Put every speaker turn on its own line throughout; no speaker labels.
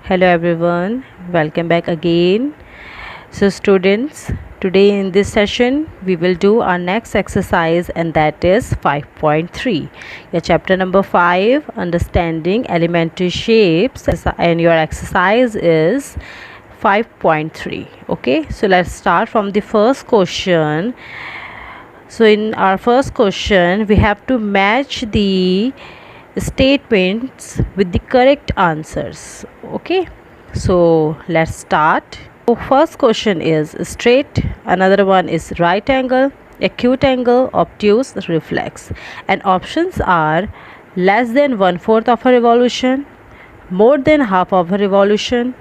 Hello everyone, welcome back again. So students, today in this session we will do our next exercise, and that is 5.3. Your chapter number 5, understanding elementary shapes, and your exercise is 5.3. Okay, so let's start from the first question. So in our first question we have to match the statements with the correct answers. Okay, so let's start. So first question is straight, another one is right angle, acute angle, obtuse, reflex, and options are less than 1/4 of a revolution, more than half of a revolution,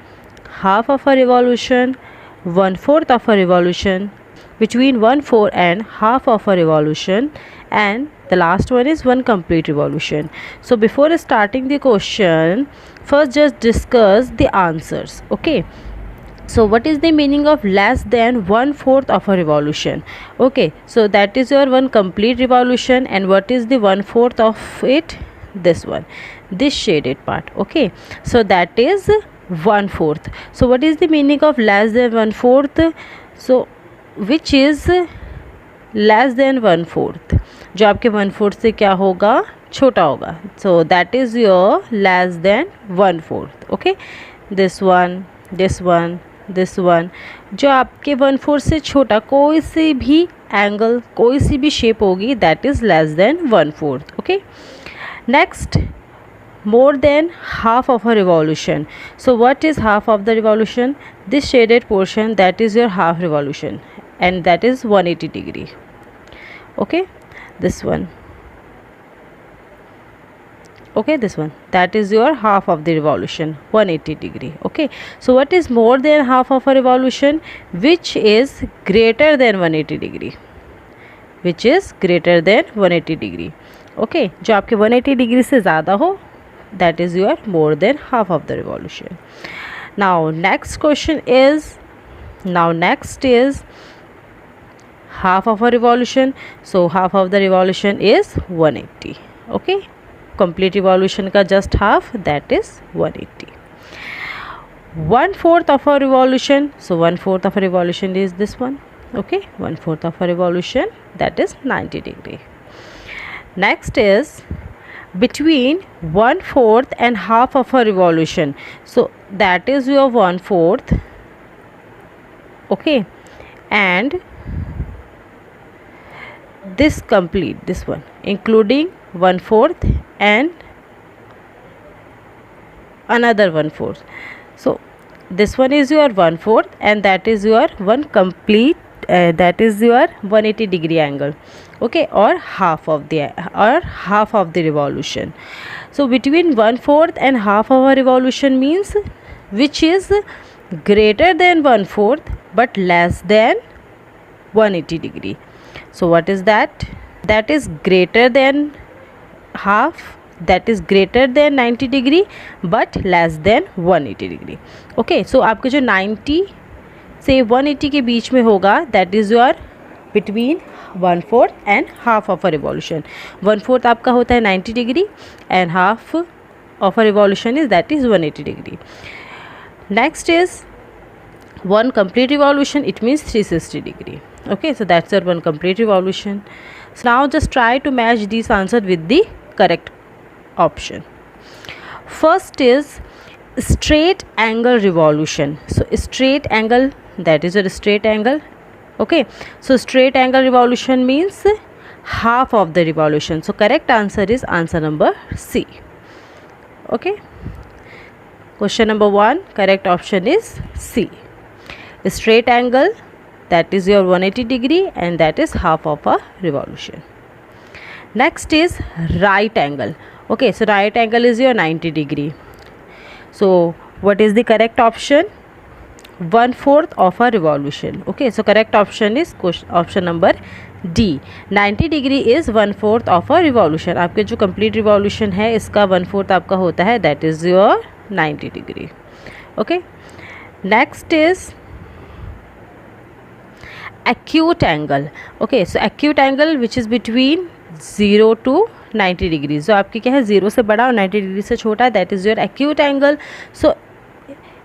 half of a revolution, 1/4 of a revolution, between 1/4 and half of a revolution, and the last one is one complete revolution. So before starting the question, first just discuss the answers. Okay, so what is the meaning of less than 1/4 of a revolution? Okay, so that is your one complete revolution, and what is the 1/4 of it? This one, this shaded part. Okay, so that is 1/4. So what is the meaning of less than 1/4? So which is less than 1/4, जो आपके 1/4 से क्या होगा, छोटा होगा. So that is your less than 1/4. Okay, this one, this one, this one, जो आपके 1/4 से छोटा कोई सी भी एंगल, कोई सी भी शेप होगी, that is less than 1/4. Okay, next, more than half of a revolution. So what is half of the revolution? This shaded portion, that is your half revolution, and that is 180 degree. Okay, this one. Okay, this one, that is your half of the revolution, 180 degree. Okay, so what is more than half of a revolution? Which is greater than 180 degree, which is greater than 180 degree. Okay, जो आपके 180 degree से ज़्यादा हो, that is your more than half of the revolution. Now next question is, next is half of a revolution. So half of the revolution is 180. Okay, complete revolution का just half, that is 180. 1/4 of a revolution. So 1/4 of a revolution is this one. Okay, 1/4 of a revolution, that is 90 degree. Next is between 1/4 and half of a revolution. So that is your 1/4. Okay, and this complete, this one, including 1/4 and another 1/4. So this one is your 1/4, and that is your one complete, that is your 180 degree angle. Okay, or half of the revolution. So between 1/4 and half of a revolution means which is greater than 1/4 but less than 180 degree. So what is that? That is greater than half, that is greater than 90 degree but less than 180 degree. Okay, so आपके जो 90 से 180 के बीच में होगा, that is your between 1/4 and half of a revolution. 1/4 आपका होता है 90 degree and half of a revolution is, that is 180 degree. Next is one complete revolution, it means 360 degree. Okay, so that's your one complete revolution. So now just try to match these answers with the correct option. First is straight angle revolution. So straight angle, that is your straight angle. Okay, so straight angle revolution means half of the revolution. So correct answer is answer number C. Okay, question number 1, correct option is C. Straight angle, that is your 180 degree, and that is half of a revolution. Next is right angle. Okay, so right angle is your 90 degree. So what is the correct option? 1/4 of a revolution. Okay, so correct option is option number D. 90 degree is 1/4 of a revolution. आपके जो complete revolution है, इसका 1/4 आपका होता है, that is your 90 degree. Okay, next is acute angle. Okay, so acute angle which is between 0 to 90 degree. जो आपकी क्या है 0 से बड़ा और 90 डिग्री से छोटा, that is your acute angle. So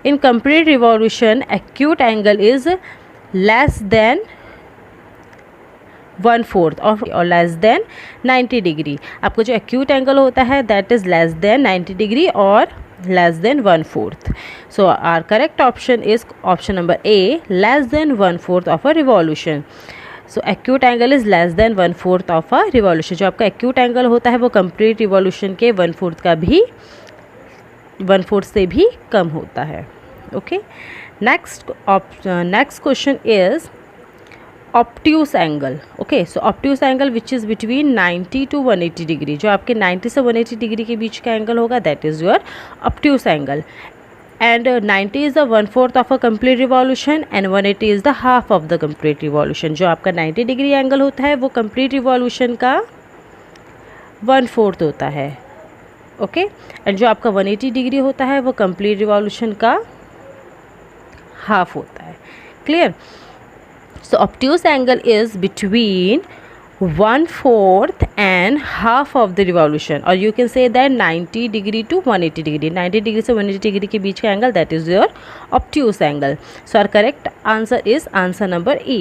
In complete revolution, acute angle is less than 1/4 और लेस देन 90 डिग्री. आपको जो एक्यूट एंगल होता है that is less than 90 degree और less than 1/4. So our correct option is option number A, less than 1/4 of a revolution. So acute angle is less than 1/4 of a revolution. जो आपका acute angle होता है वो complete revolution के 1/4 का भी 1/4 से भी कम होता है. Okay. Next question is obtuse angle. Okay, so obtuse angle which is between 90 to 180 degree. जो आपके 90 से 180 डिग्री के बीच का एंगल होगा that is your obtuse angle. And 90 is the 1/4 of a complete revolution and 180 is the half of the complete revolution. जो आपका 90 degree angle होता है वो complete revolution का 1/4 होता है. ओके, एंड जो आपका 180 डिग्री होता है वो complete revolution का हाफ होता है. Clear? So obtuse angle is between 1/4 and half of the revolution, or you can say that 90 degree to 180 degree. 90 degree से 180 degree के बीच का angle that is your obtuse angle. So our correct answer is answer number E.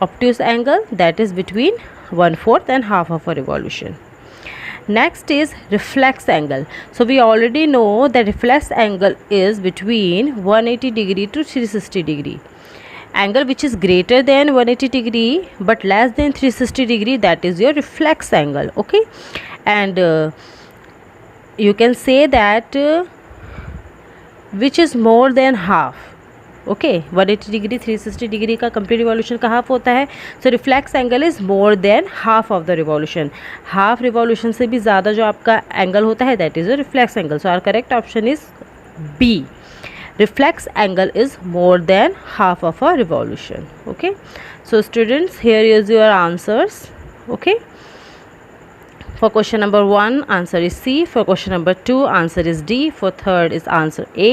Obtuse angle that is between 1/4 and half of a revolution. Next is reflex angle. So we already know that reflex angle is between 180 degree to 360 degree. Angle which is greater than 180 degree but less than 360 degree, that is your reflex angle. Okay, and you can say that which is more than half. Okay, 180 degree 360 degree का complete revolution का half होता है. So reflex angle is more than half of the revolution. Half revolution से भी ज़्यादा जो आपका angle होता है that is your reflex angle. So our correct option is B. Reflex angle is more than half of a revolution. Okay, so students, here is your answers. Okay, for question number 1 answer is C, for question number 2 answer is D, for third is answer A,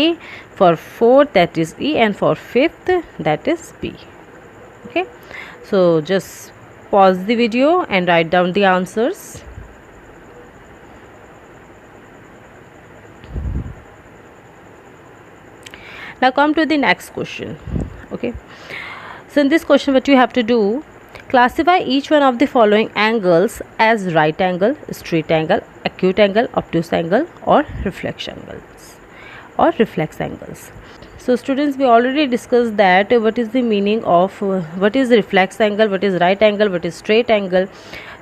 for fourth that is E, and for fifth that is B. Okay, so just pause the video and write down the answers. Now come to the next question. Okay, so in this question what you have to do, classify each one of the following angles as right angle, straight angle, acute angle, obtuse angle, or reflex angles or reflex angles. So students, we already discussed that what is the meaning of what is reflex angle, what is right angle, what is straight angle.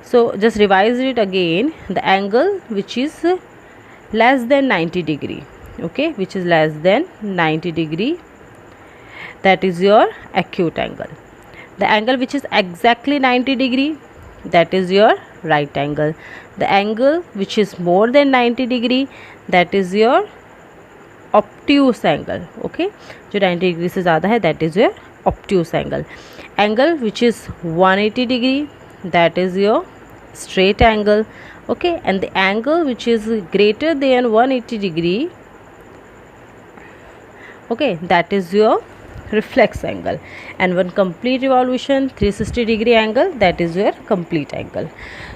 So just revise it again. The angle which is less than 90 degree. Okay, which is less than 90 degree, that is your acute angle. The angle which is exactly 90 degree, that is your right angle. The angle which is more than 90 degree, that is your obtuse angle. Okay, जो 90 degree से ज़्यादा है that is your obtuse angle. Angle which is 180 degree, that is your straight angle. Okay, and the angle which is greater than 180 degree, okay, that is your reflex angle. And one complete revolution 360 degree angle, that is your complete angle.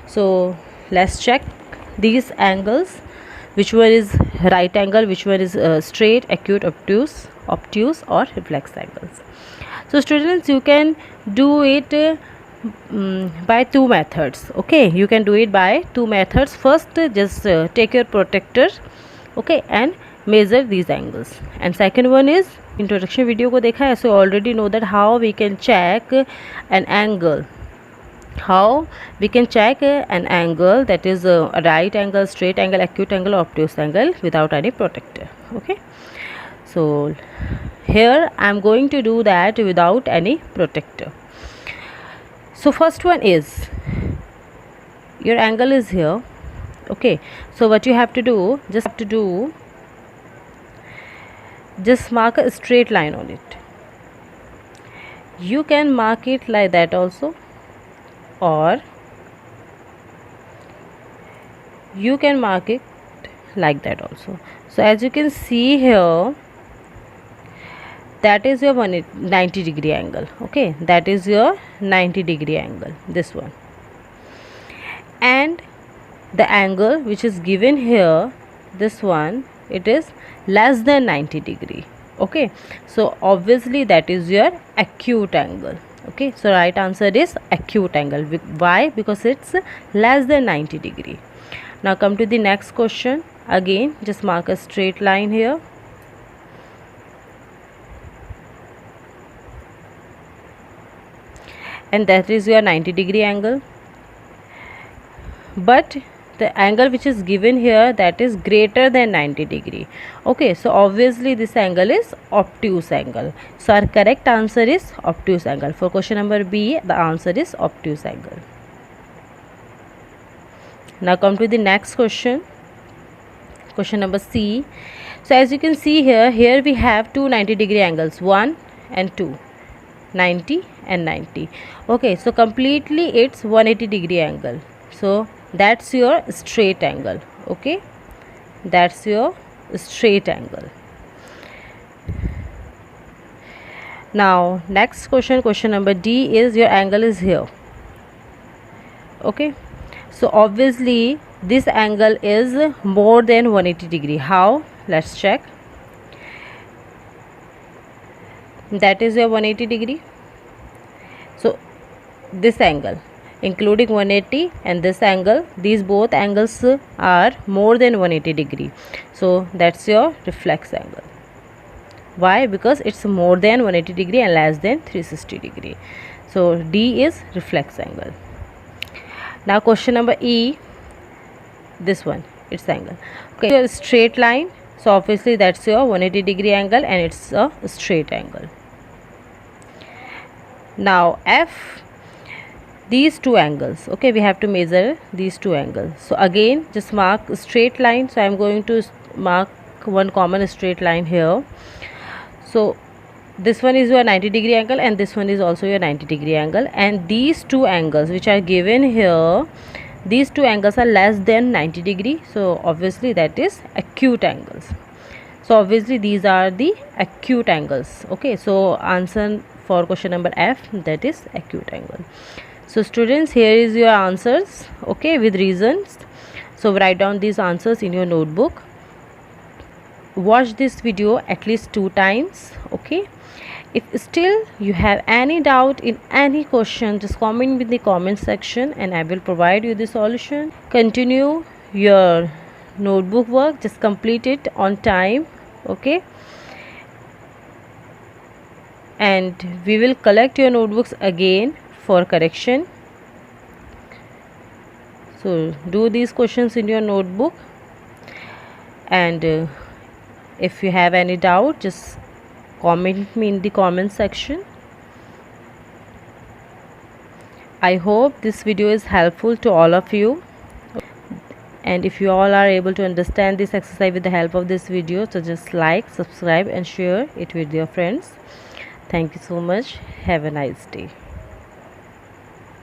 So let's check these angles, which one is right angle, which one is straight, acute, obtuse or reflex angles. So students, you can do it by two methods. Okay, you can do it by two methods. First, just take your protractor, okay, and measure these angles. And second one is introduction video को देखा है, so already know that how we can check an angle, how we can check an angle, that is a right angle, straight angle, acute angle, obtuse angle without any protractor. Okay, so here I am going to do that without any protractor. So first one is your angle is here. Okay, so what you have to do, just mark a straight line on it. You can mark it like that also, or you can mark it like that also. So as you can see here, that is your 90 degree angle. Okay, that is your 90 degree angle, this one. And the angle which is given here, this one, it is less than 90 degree. Okay, so obviously that is your acute angle. Okay, so right answer is acute angle. Why? Because it's less than 90 degree. Now come to the next question. Again, just mark a straight line here. And that is your 90 degree angle. But the angle which is given here, that is greater than 90 degree. Okay, so obviously this angle is obtuse angle. So our correct answer is obtuse angle. For question number B, the answer is obtuse angle. Now come to the next question. Question number C. So as you can see here we have two 90 degree angles, 1 and 2, 90 and 90. Okay, so completely it's 180 degree angle. So that's your straight angle. Okay, that's your straight angle. Now next question, question number D, is your angle is here. Okay, so obviously this angle is more than 180 degree. How? Let's check. That is your 180 degree. So this angle including 180 and this angle, these both angles are more than 180 degree. So that's your reflex angle. Why? Because it's more than 180 degree and less than 360 degree. So D is reflex angle. Now question number E, this one, its angle. Okay, so straight line, so obviously that's your 180 degree angle and it's a straight angle. Now F, these two angles, okay, we have to measure these two angles. So again just mark straight line. So I am going to mark one common straight line here. So this one is your 90 degree angle and this one is also your 90 degree angle, and these two angles which are given here, these two angles are less than 90 degree. So obviously that is acute angles. So obviously these are the acute angles. Okay, so answer for question number F, that is acute angle. So students, here is your answers, okay, with reasons. So write down these answers in your notebook. Watch this video at least 2 times. Okay, if still you have any doubt in any question, just comment in the comment section and I will provide you the solution. Continue your notebook work, just complete it on time. Okay, and we will collect your notebooks again for correction. So do these questions in your notebook, and if you have any doubt, just comment me in the comment section. I hope this video is helpful to all of you, and if you all are able to understand this exercise with the help of this video, so just like, subscribe and share it with your friends. Thank you so much. Have a nice day.